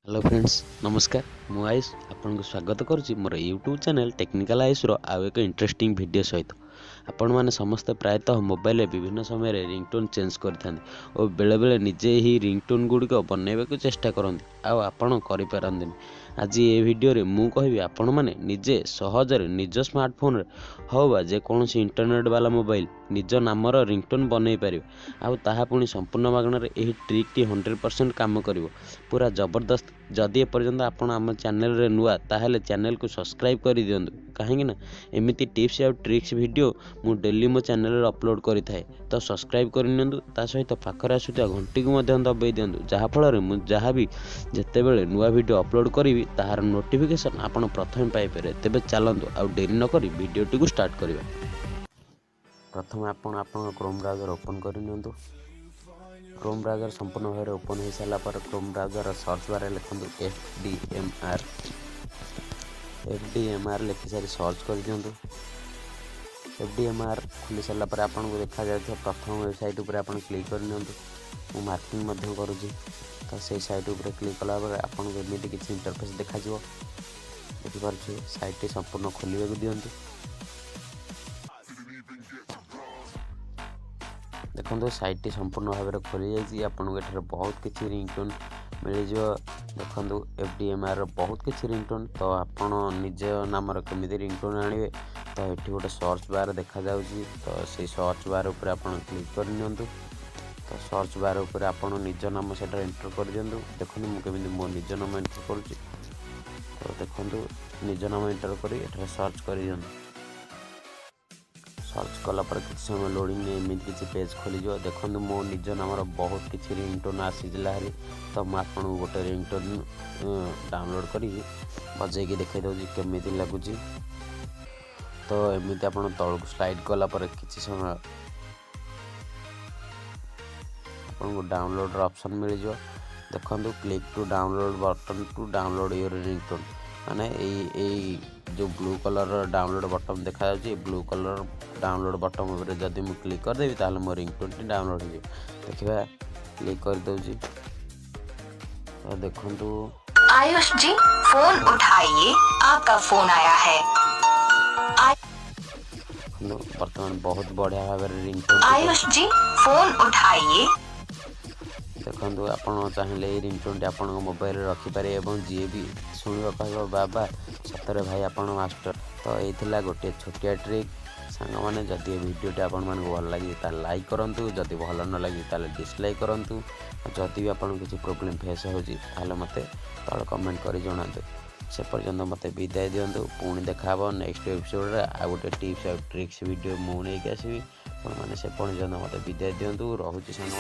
Hello friends नमस्कार मु आयुष आपन को स्वागत करुच्ची मोर यूट्यूब चैनल टेक्निकल आयुष आउ एक इंटरेस्टिंग वीडियो सहित आपण मैंने समस्ते प्रायतः मोबाइल विभिन्न समय रिंगटोन चेंज करते और बेले बेले निजे ही रिंगटोन गुड़िक बनैवा को चेष्टा करते आपण करें आज ये वीडियो रे मु कहि आपण मैंने निजे सहजरे निज स्मार्टफोन रे हो बा जेकोसी इंटरनेट वाला मोबाइल निज नामर रिंगटोन बनई पारे आउ ताहा पुणी संपूर्ण मागणार यही ट्रिक टी 100% काम करिवो पूरा जबरदस्त जदि एपर्यंत आपण आम चैनल रे नुआ ताहले चैनल को सब्सक्राइब कर दियंतु कहीं ना एमिति टिप्स और ट्रिक्स वीडियो मु डेली मो चैनल रे अपलोड करि थाए तो सब्सक्राइब कर नियंतु ता सहित पाखरे आसुता घंटी को मध्य दबाई दियंतु जहा फल रे मु जहा भी जेतेबेले नुआ वीडियो अपलोड करी ताहार नोटिफिकेशन आपण प्रथम पाई पारे तेबे चलंतु आ देरी न करी वीडियोटी को स्टार्ट करिबा। प्रथम आपण क्रोम ब्राउजर ओपन कर नियंतु। क्रोम ब्राउजर संपूर्ण भाव ओपन हो सारा पर क्रोम ब्राउजर सर्च बार लिखु एफडीएमआर लिखि सारी सर्च कर दियंतु। एफडीएमआर खुली सारा पर आपन को देखा जाय प्रथम वेबसाइट ऊपर आपन क्लिक कर नियंतु। मु मार्किंग मध्य करूची तो से साइट ऊपर क्लिक कला पर आपन को एमिति किछि इंटरफेस देखा जिवो देखि पारछु साइट संपूर्ण खोलिबा को दियंतु। देखो साइट संपूर्ण भाव में खोली जाइए आपको एठार बहुत किसी रिंगटोन मिल जाव। देखो एफडीएमआर बहुत किसी रिंगटोन तो आपण निज नाम केमी रिंगटोन आने तो ये गोटे सर्च बार देखा जाउची तो से सर्च बार ऊपर आपण क्लिक कर नियंतु। तो सर्च बार ऊपर आपण निज नाम से एंटर कर दियंतु। देखो मुझे मो निज नाम एंटर करुच्ची तो देखो निज नाम एंटर कर सर्च कर दियंतु। सर्च कला पर किसी समय लोडिंग एमती किसी पेज खोल देखो मो निज नाम बहुत किसी रिंगटोन आसीला हारी तो मुझे गोटे रिंगटोन डाउनलोड कर बजेकी देखा दूसरी केमी लगुच तो एमती आप तौक स्लाइड कला पर किसी समय आपको डाउनलोड ऑप्शन मिल जाए। देखो click to download button to download your ringtone माने यही जो ब्लू कलर डाउनलोड बटन देखा ब्लू कलर डाउनलोड बटन उपर जदि मु क्लिक करदेवी ताहले मो रिंगटोन टी डाउनलोड हो देखिए क्लिक कर दउची तो देखंतु आयुष जी फोन उठाइए आपका फोन आया है। वर्तमान बहुत बढ़िया भाव रिंगटोन आयुष जी फोन उठाइए। देखो आपड़ चाहिए रिंगटोन टी आप मोबाइल रखिपारे और जी भी शुणा कह बाबा सतरे भाई आप मास्टर तो ये गोटे छोटिया ट्रिक सांग मैंने जदि वीडियोटी आपण मानक भल लगे ताल लाइक करूँ जदि भल न लगे ताल डिसलाइक करूँ जदि भी आपन किसी प्रोब्लेम फेस हो मत तल कमेंट कर जनातु से पर्यंत मत विदाय दिंतु पुणी देखा नेक्स्ट एपिसोड आ गोटे टिप्स और ट्रिक्स वीडियो मुझे आसवि मैंने से पर्यंत मत विदाय दिंतु रोचे सांग।